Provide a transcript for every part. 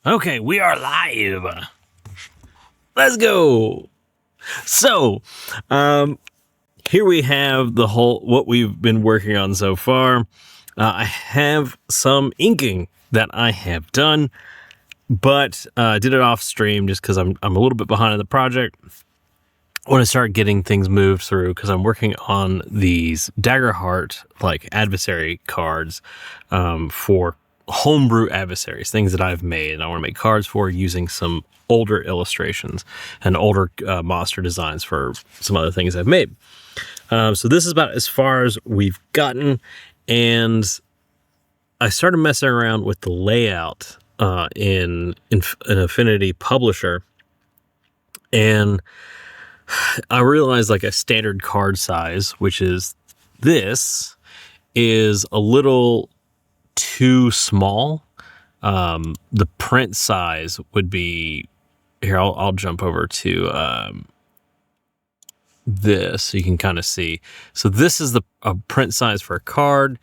Okay, we are live. Let's go. So, here we have what we've been working on so far. I have some inking that I have done, but I did it off stream just because I'm a little bit behind on the project. I want to start getting things moved through because I'm working on these Daggerheart adversary cards for homebrew adversaries, things that I've made, and I want to make cards for using some older illustrations and older monster designs for some other things I've made. So this is about as far as we've gotten, and I started messing around with the layout in an Affinity Publisher, and I realized a standard card size, which is this, is a little too small. The print size would be here. I'll jump over to this so you can kind of see. So this is the print size for a card.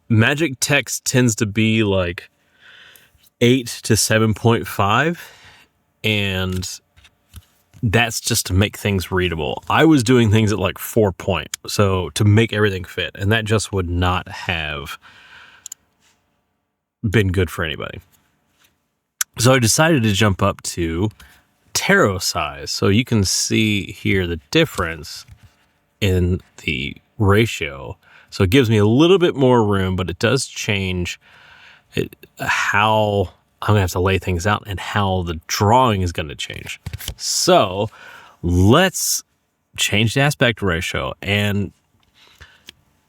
Magic text tends to be 8 to 7.5, and that's just to make things readable. I was doing things at 4 point, so to make everything fit, and that just would not have been good for anybody. So I decided to jump up to tarot size. So you can see here the difference in the ratio. So it gives me a little bit more room, but it does change how I'm going to have to lay things out and how the drawing is going to change. So let's change the aspect ratio. And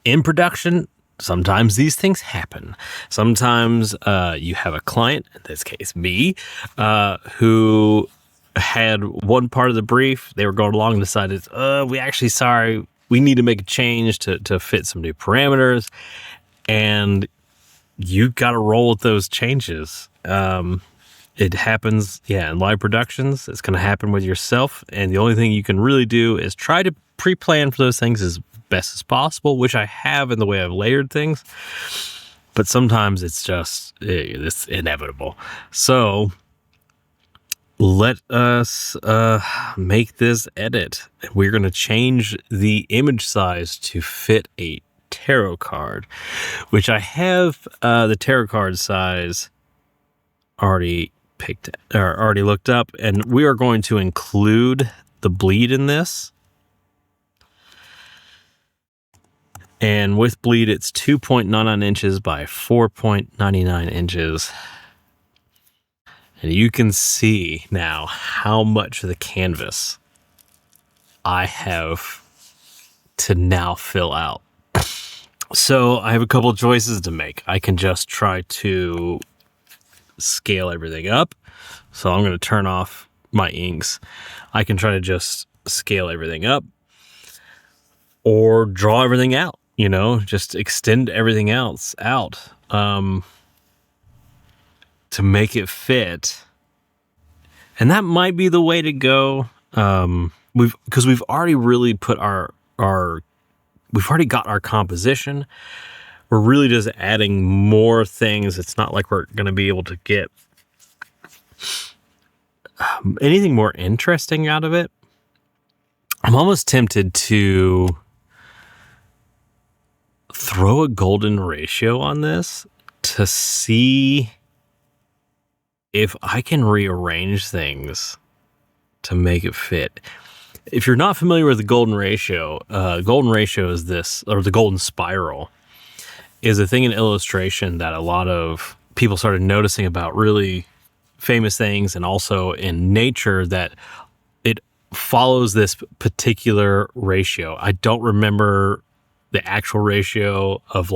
in production, sometimes these things happen. Sometimes you have a client, in this case me, who had one part of the brief. They were going along and decided, we need to make a change to fit some new parameters. And you've got to roll with those changes. It happens, in live productions. It's going to happen with yourself, and the only thing you can really do is try to pre-plan for those things as best as possible, which I have in the way I've layered things, but sometimes it's just it's inevitable. So let us make this edit. We're going to change the image size to fit a tarot card, which I have the tarot card size already looked up, and we are going to include the bleed in this. And with bleed, it's 2.99 inches by 4.99 inches. And you can see now how much of the canvas I have to now fill out. So I have a couple choices to make. I can just try to scale everything up. So I'm going to turn off my inks. I can try to just scale everything up or draw everything out, just extend everything else out to make it fit. And that might be the way to go. We've already really put we've already got our composition. We're really just adding more things. It's not like we're going to be able to get anything more interesting out of it. I'm almost tempted to throw a golden ratio on this to see if I can rearrange things to make it fit. If you're not familiar with the golden ratio is this, or the golden spiral, is a thing in illustration that a lot of people started noticing about really famous things, and also in nature, that it follows this particular ratio. I don't remember the actual ratio of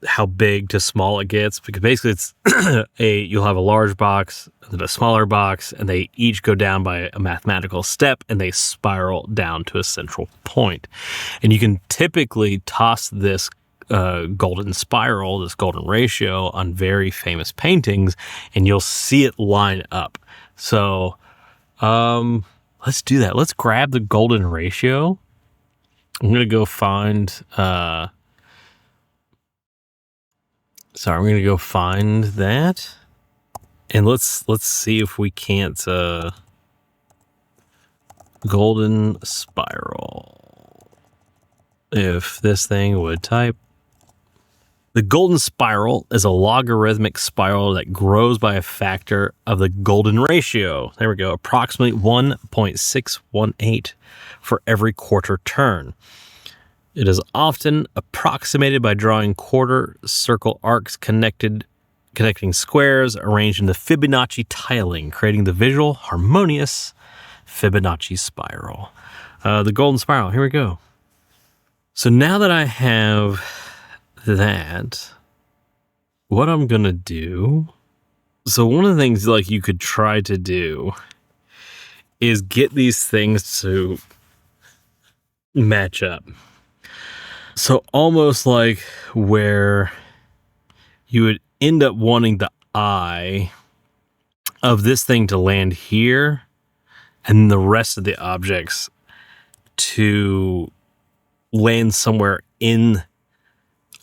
how big to small it gets, because basically it's you'll have a large box and then a smaller box, and they each go down by a mathematical step, and they spiral down to a central point. And you can typically toss this golden spiral, this golden ratio, on very famous paintings, and you'll see it line up. So let's do that. Let's grab the golden ratio. I'm gonna go find So I'm gonna go find that, and let's see if we can't golden spiral. If this thing would type. The golden spiral is a logarithmic spiral that grows by a factor of the golden ratio. There we go, approximately 1.618 for every quarter turn. It is often approximated by drawing quarter circle arcs connecting squares arranged in the Fibonacci tiling, creating the visual harmonious Fibonacci spiral. The golden spiral, here we go. So now that I have that, what I'm gonna do, so one of the things like you could try to do is get these things to match up. So almost like where you would end up wanting the eye of this thing to land here and the rest of the objects to land somewhere in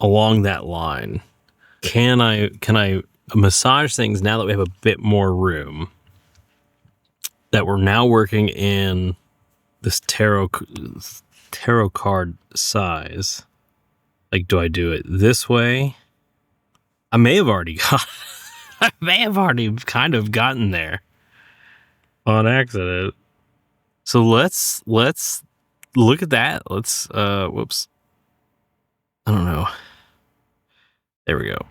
along that line. Can I massage things now that we have a bit more room, that we're now working in this tarot card size? Like, do I do it this way? I may have already kind of gotten there on accident. So let's look at that. Let's whoops. I don't know. There we go.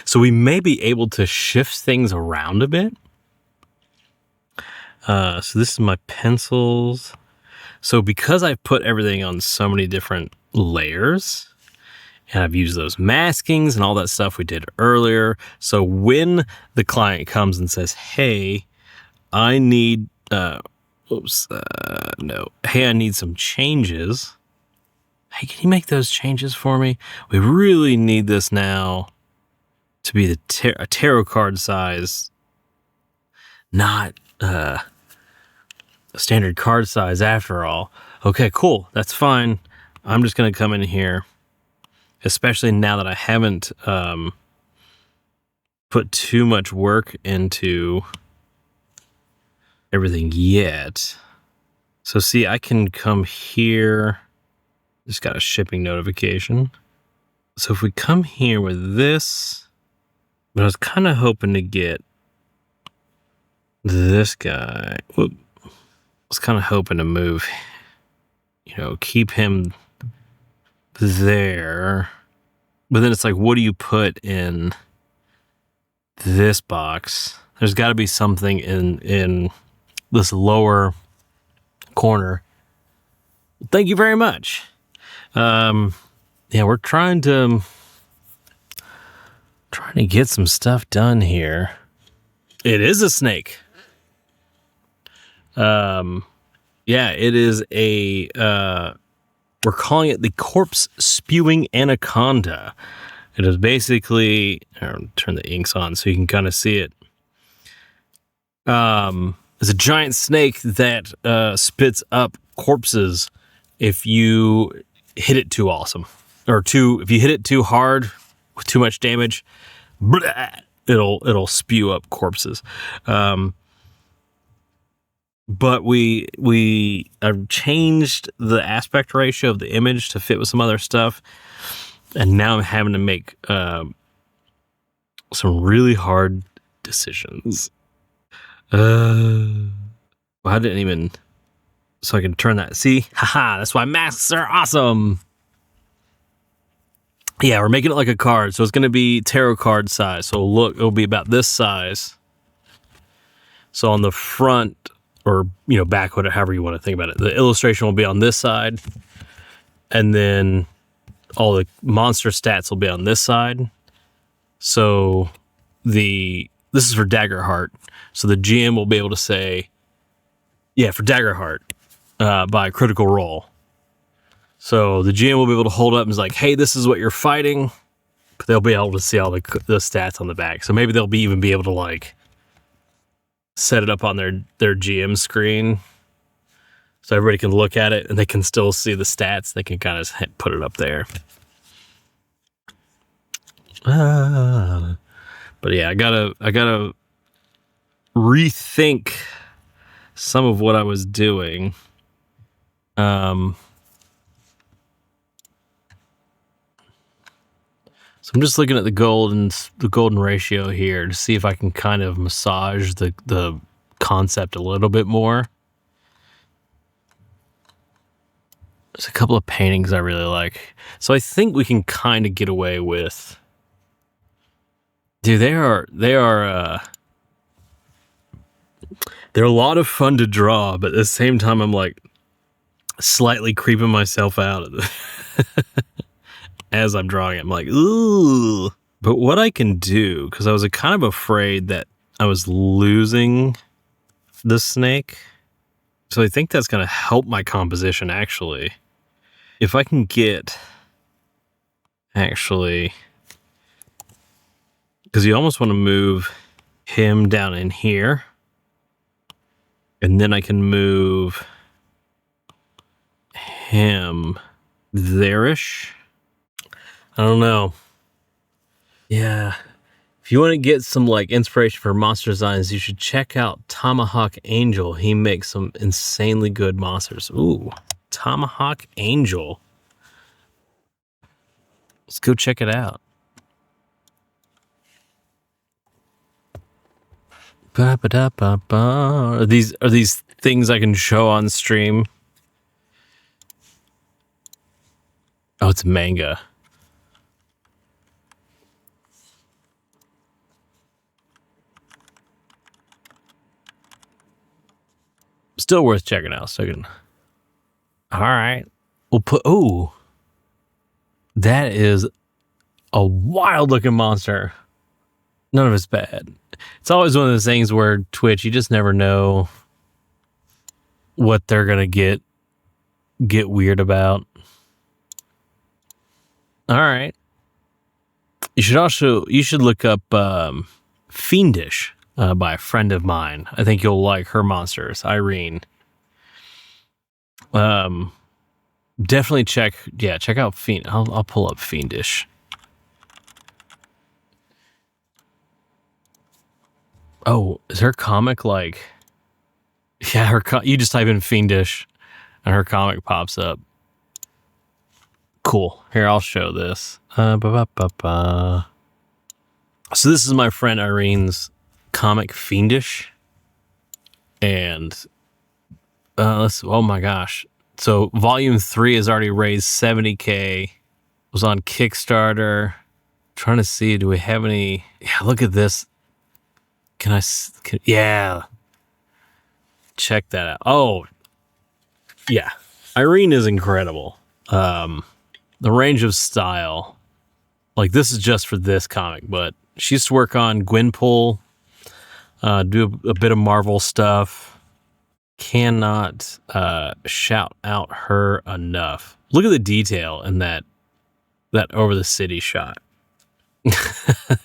So we may be able to shift things around a bit. So this is my pencils. So because I've put everything on so many different layers, and I've used those maskings and all that stuff we did earlier. So when the client comes and says, hey, I need, hey, I need some changes. Hey, can you make those changes for me? We really need this now to be a tarot card size, not a standard card size after all. Okay, cool. That's fine. I'm just going to come in here, especially now that I haven't put too much work into everything yet. So see, I can come here. Just got a shipping notification. So if we come here with this, but I was kind of hoping to get this guy. Whoop. I was kind of hoping to move, keep him there. But then it's like, what do you put in this box? There's got to be something in this lower corner. Thank you very much. We're trying to get some stuff done here. It is a snake. It is we're calling it the corpse spewing anaconda. It is basically, I'll turn the inks on so you can kind of see it. It's a giant snake that spits up corpses if you hit it too awesome, if you hit it too hard with too much damage, it'll spew up corpses. But we changed the aspect ratio of the image to fit with some other stuff, and now I'm having to make some really hard decisions. I didn't even. So I can turn that. See? Haha, that's why masks are awesome. Yeah, we're making it like a card. So it's going to be tarot card size. So look, it'll be about this size. So on the front or, back, whatever, however you want to think about it, the illustration will be on this side. And then all the monster stats will be on this side. So this is for Daggerheart. So the GM will be able to say, yeah, for Daggerheart. By Critical Role. So the GM will be able to hold up and is like, hey, this is what you're fighting. But they'll be able to see all the stats on the back. So maybe they'll even be able to set it up on their GM screen so everybody can look at it and they can still see the stats. They can kind of put it up there. But yeah, I gotta rethink some of what I was doing. So I'm just looking at the golden ratio here to see if I can kind of massage the concept a little bit more. There's a couple of paintings I really like. So I think we can kind of get away with. Dude, they're a lot of fun to draw, but at the same time I'm like slightly creeping myself out of the as I'm drawing it. I'm like, ooh. But what I can do, because I was kind of afraid that I was losing the snake. So I think that's going to help my composition, actually. If I can get, actually, because you almost want to move him down in here. And then I can move him there-ish. I don't know. Yeah. If you want to get some like inspiration for monster designs, you should check out Tomahawk Angel. He makes some insanely good monsters. Ooh, Tomahawk Angel. Let's go check it out. Are these things I can show on stream? Oh, it's manga. Still worth checking out. All right. We'll put. Ooh, that is a wild looking monster. None of it's bad. It's always one of those things where Twitch, you just never know what they're gonna get weird about. All right. You should look up Fiendish by a friend of mine. I think you'll like her monsters, Irene. Definitely check out Fiend. I'll pull up Fiendish. Oh, is her comic like? Yeah, you just type in Fiendish, and her comic pops up. Cool. Here, I'll show this. So this is my friend Irene's comic Fiendish, and oh my gosh. So volume 3 has already raised 70K. Was on Kickstarter. Trying to see, do we have any? Yeah, look at this. Yeah. Check that out. Oh, yeah. Irene is incredible. The range of style. Like, this is just for this comic, but she used to work on Gwenpool, do a bit of Marvel stuff. Cannot shout out her enough. Look at the detail in that over the city shot.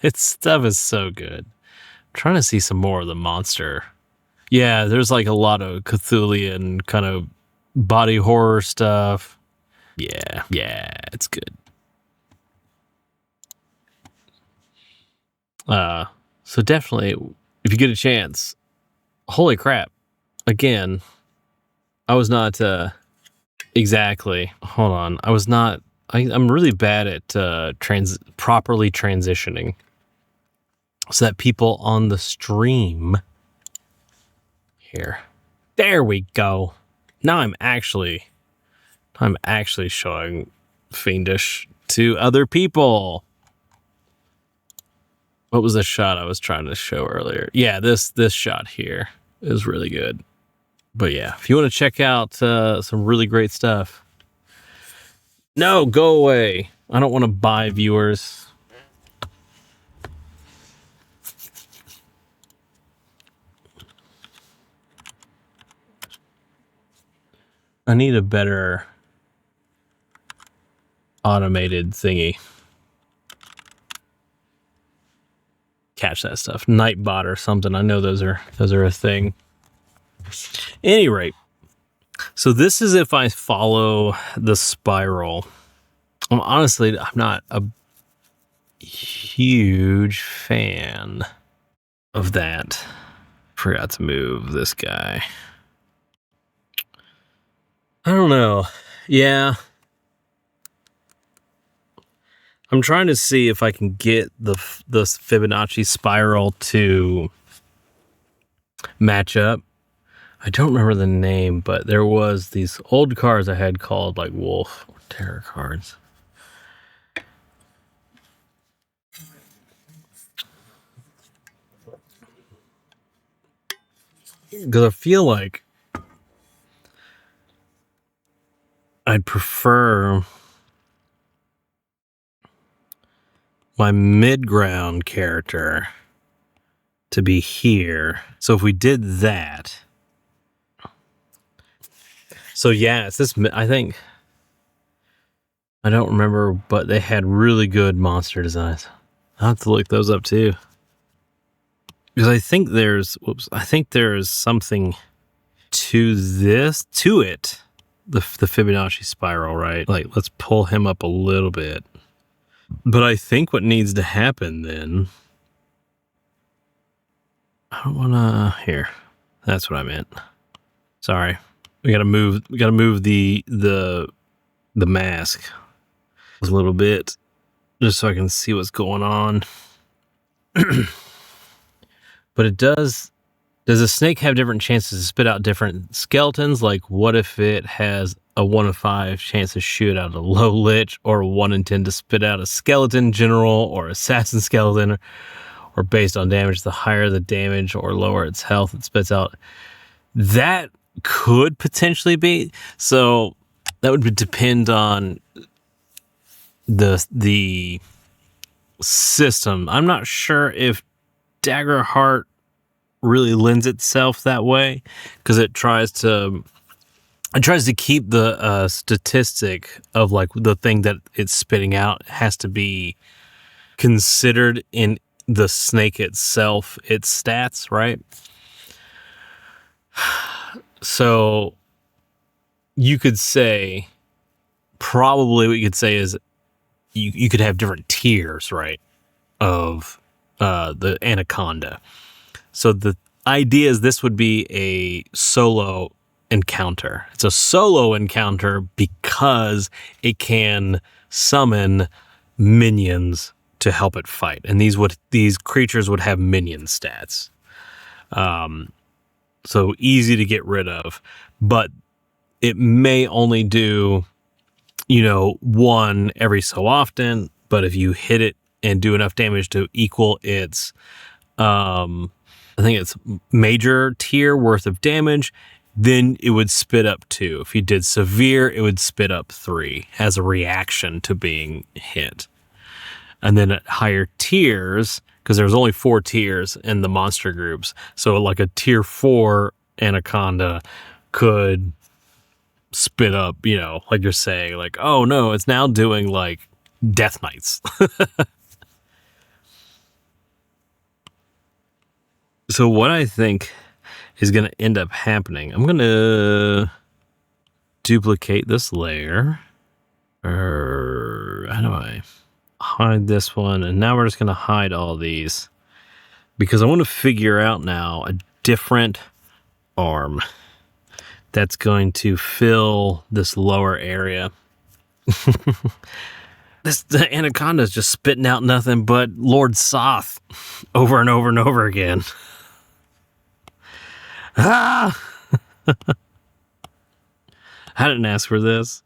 Its stuff is so good. I'm trying to see some more of the monster. Yeah, there's like a lot of Cthulhian kind of body horror stuff. Yeah, it's good. So definitely, if you get a chance, holy crap. Again, I was not, exactly. Hold on. I'm really bad at, properly transitioning so that people on the stream here. There we go. Now I'm actually showing Fiendish to other people. What was the shot I was trying to show earlier? Yeah, this shot here is really good. But yeah, if you want to check out some really great stuff. No, go away. I don't want to buy viewers. I need a better automated thingy. Catch that stuff. Nightbot or something. I know those are a thing. Any rate, so this is if I follow the spiral. Honestly, I'm not a huge fan of that. Forgot to move this guy. I don't know. Yeah. I'm trying to see if I can get the Fibonacci spiral to match up. I don't remember the name, but there was these old cards I had called like Wolf or Terror cards. Because I feel like I'd prefer my mid-ground character to be here. So if we did that, so yeah, it's this. I think I don't remember, but they had really good monster designs. I'll have to look those up too, because I think there's something to it. The Fibonacci spiral, right? Like, let's pull him up a little bit. But I think what needs to happen then, I don't want to, here, that's what I meant. Sorry. We got to move the mask a little bit just so I can see what's going on. But it does a snake have different chances to spit out different skeletons? Like, what if it has a 1 in 5 chance to shoot out a low lich, or a 1 in 10 to spit out a skeleton general or assassin skeleton, or based on damage, the higher the damage or lower its health it spits out? That could potentially be. So that would depend on the system. I'm not sure if Daggerheart really lends itself that way, because it tries to keep the statistic of like the thing that it's spitting out has to be considered in the snake itself, its stats, right? So you could say, probably what you could say is you could have different tiers, right, of the anaconda. So the idea is this would be a solo encounter. It's a solo encounter because it can summon minions to help it fight, and these creatures would have minion stats. So easy to get rid of, but it may only do, one every so often. But if you hit it and do enough damage to equal its, I think it's major tier worth of damage, then it would spit up 2. If you did severe, it would spit up 3 as a reaction to being hit. And then at higher tiers, because there's only 4 tiers in the monster groups, so like a tier 4 anaconda could spit up, like you're saying, like, oh no, it's now doing like Death Knights. So what I think is going to end up happening, I'm going to duplicate this layer. How do I hide this one? And now we're just going to hide all these, because I want to figure out now a different arm that's going to fill this lower area. The anaconda is just spitting out nothing but Lord Soth over and over and over again. Ah! I didn't ask for this.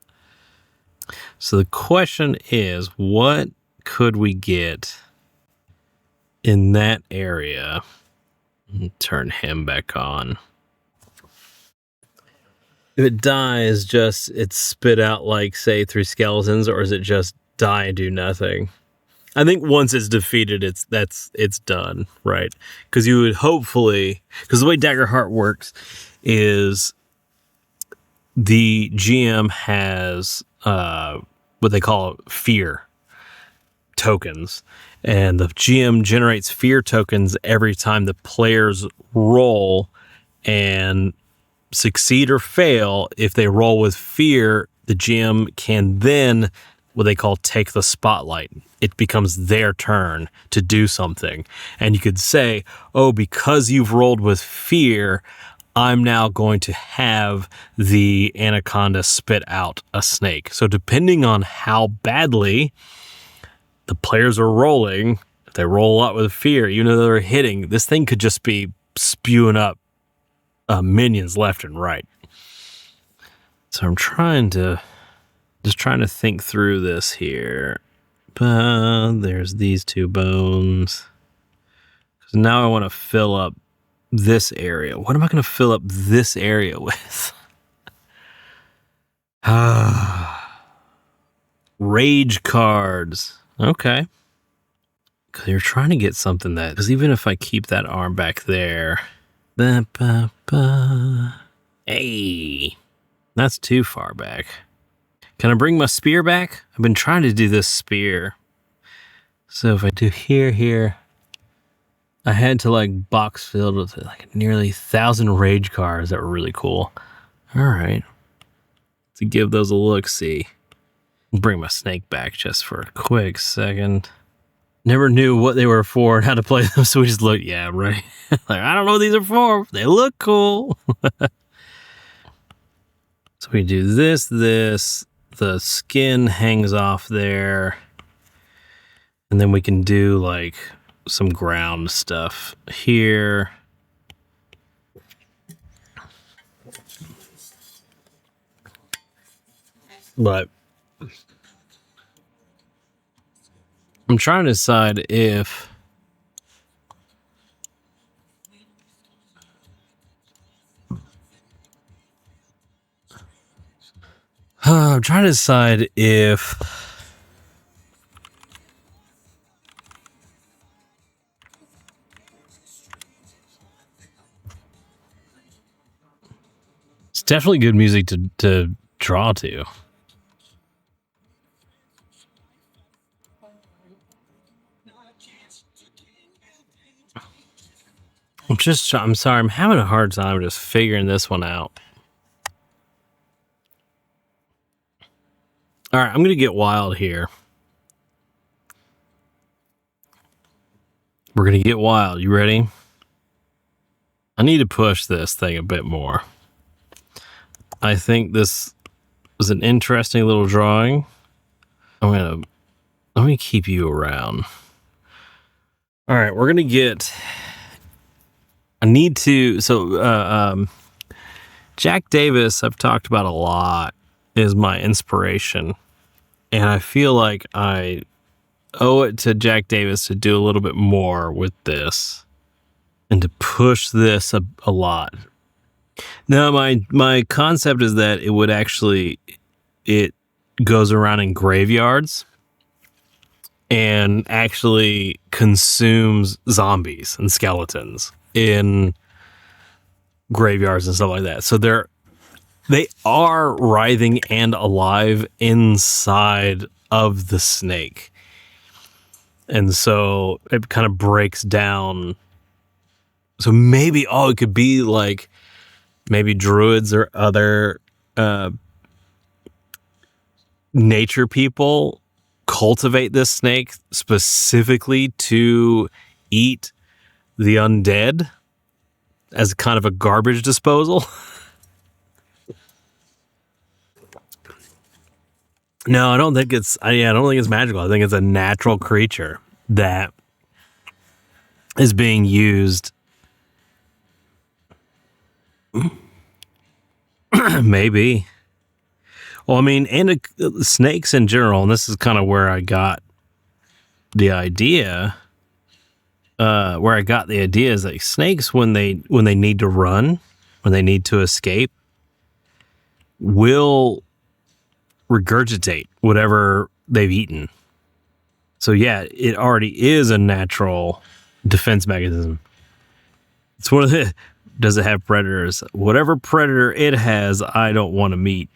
So the question is, what could we get in that area? Turn him back on. If it dies, just it's spit out like, say, 3 skeletons, or is it just die and do nothing? I think once it's defeated, it's done, right? Because you would hopefully, because the way Daggerheart works is the GM has what they call fear tokens, and the GM generates fear tokens every time the players roll, and succeed or fail. If they roll with fear, the GM can then what they call take the spotlight. It becomes their turn to do something. And you could say, oh, because you've rolled with fear, I'm now going to have the anaconda spit out a snake. So depending on how badly the players are rolling, if they roll a lot with fear, even though they're hitting, this thing could just be spewing up minions left and right. So I'm trying to think through this here. But there's these 2 bones. So now I want to fill up this area. What am I going to fill up this area with? Rage cards. Okay. Because you're trying to get something that, because even if I keep that arm back there, hey, that's too far back. Can I bring my spear back? I've been trying to do this spear. So if I do here, I had to like box filled with like nearly 1,000 rage cards that were really cool. All right. To give those a look-see. Bring my snake back just for a quick second. Never knew what they were for and how to play them, so we just looked, yeah, right. Like, I don't know what these are for. They look cool. So we do this. The skin hangs off there. And then we can do like some ground stuff here. But I'm trying to decide if I'm trying to decide if it's definitely good music to draw to. I'm sorry, I'm having a hard time just figuring this one out. All right, I'm going to get wild here. We're going to get wild. You ready? I need to push this thing a bit more. I think this was an interesting little drawing. Let me keep you around. All right, we're going to get... I need to... So, Jack Davis, I've talked about a lot, is my inspiration. And I feel like I owe it to Jack Davis to do a little bit more with this and to push this a lot. Now, my concept is that it goes around in graveyards and actually consumes zombies and skeletons in graveyards and stuff like that. So they are writhing and alive inside of the snake. And so it kind of breaks down. So maybe, it could be like maybe druids or other nature people cultivate this snake specifically to eat the undead as kind of a garbage disposal. No, I don't think it's magical. I think it's a natural creature that is being used. Maybe. Well, I mean, and snakes in general, and this is kind of where I got the idea. Where I got the idea is that snakes, when they need to run, when they need to escape, will regurgitate whatever they've eaten. So yeah, it already is a natural defense mechanism. It's one of the... Does it have predators? Whatever predator it has, I don't want to meet.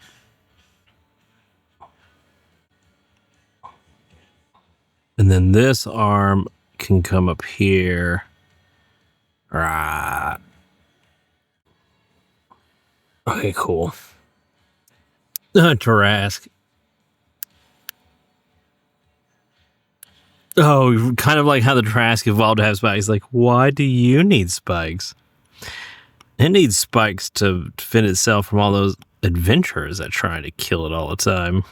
And then this arm can come up here. Ah. Okay, cool. Tarrasque. Oh, kind of like how the Trask evolved to have spikes. Like, why do you need spikes? It needs spikes to defend itself from all those adventurers that try to kill it all the time.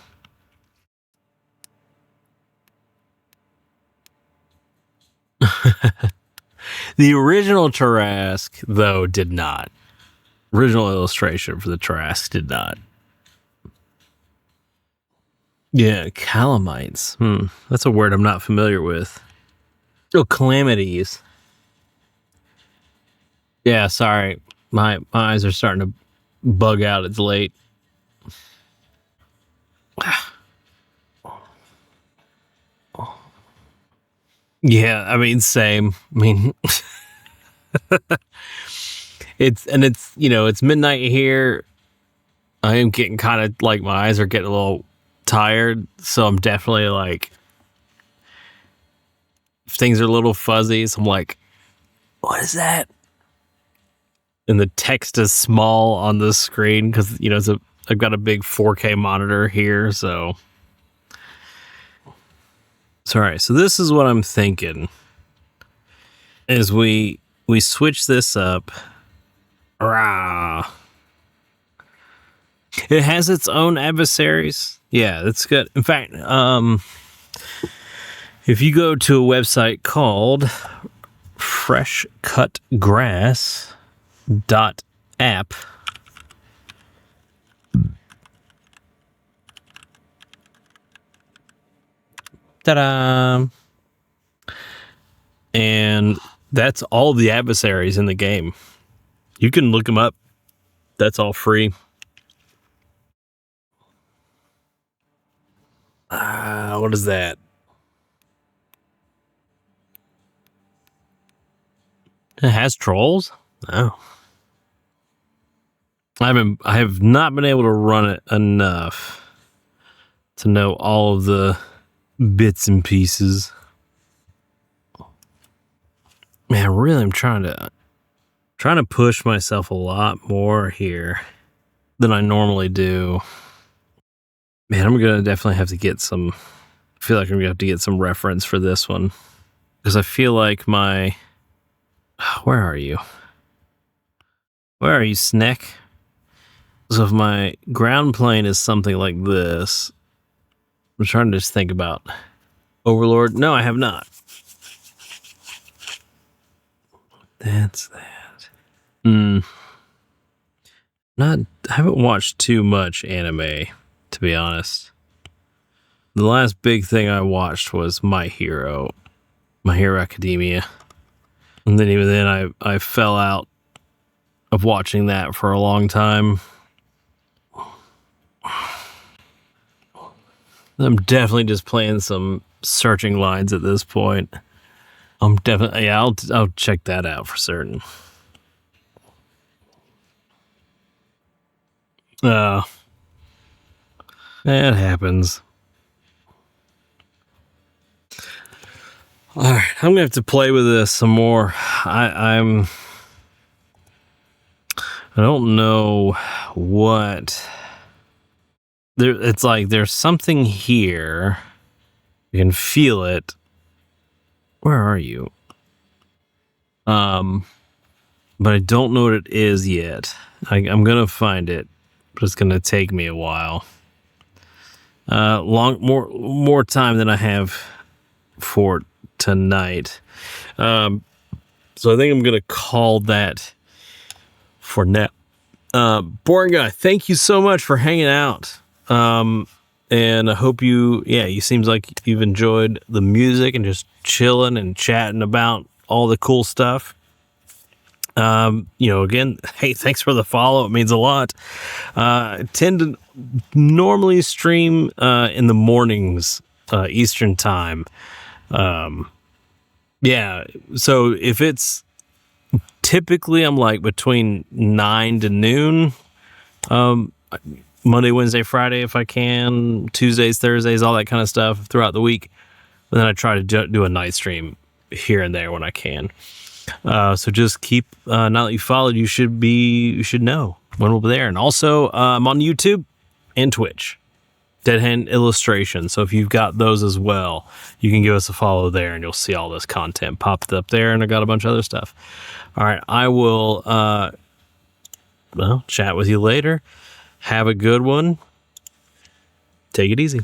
The original Trask, though, did not. Original illustration for the Trask did not. Yeah, calamites. That's a word I'm not familiar with. Oh, calamities. Yeah, sorry. My eyes are starting to bug out. It's late. Yeah, I mean, same. I mean, it's it's midnight here. I am getting kind of like my eyes are getting a little tired, so I'm definitely like, if things are a little fuzzy, so I'm like, what is that? And the text is small on the screen because I've got a big 4K monitor here, so it's all right. So this is what I'm thinking: is we switch this up. Rah. It has its own adversaries. Yeah, that's good. In fact, if you go to a website called freshcutgrass.app, ta-da! And that's all the adversaries in the game. You can look them up. That's all free. What is that? It has trolls? Oh. I have not been able to run it enough to know all of the bits and pieces. Man, really, I'm trying to push myself a lot more here than I normally do. Man, I'm gonna definitely have to get some. I feel like I'm gonna have to get some reference for this one because I feel like my. Where are you? Where are you, Sneck? So if my ground plane is something like this, I'm trying to just think about Overlord. No, I have not. That's that. I haven't watched too much anime, to be honest. The last big thing I watched was My Hero Academia. And then even then I fell out of watching that for a long time. I'm definitely just playing some searching lines at this point. I'll check that out for certain. It happens. All right, I'm gonna have to play with this some more. I don't know what. It's like there's something here. You can feel it. Where are you? But I don't know what it is yet. I'm gonna find it, but it's gonna take me a while. More time than I have for tonight. So I think I'm gonna call that for now. Boring Guy, thank you so much for hanging out. And I hope you seems like you've enjoyed the music and just chilling and chatting about all the cool stuff. Again, hey, thanks for the follow. It means a lot. I tend to normally stream in the mornings, Eastern time. So if it's typically I'm like between 9 to noon, Monday, Wednesday, Friday, if I can, Tuesdays, Thursdays, all that kind of stuff throughout the week. But then I try to do a night stream here and there when I can. So just keep, now that you followed, you should know when we'll be there. And also, I'm on YouTube and Twitch. Dead Hand Illustrations. So if you've got those as well, you can give us a follow there and you'll see all this content popped up there. And I got a bunch of other stuff. All right. I will chat with you later. Have a good one. Take it easy.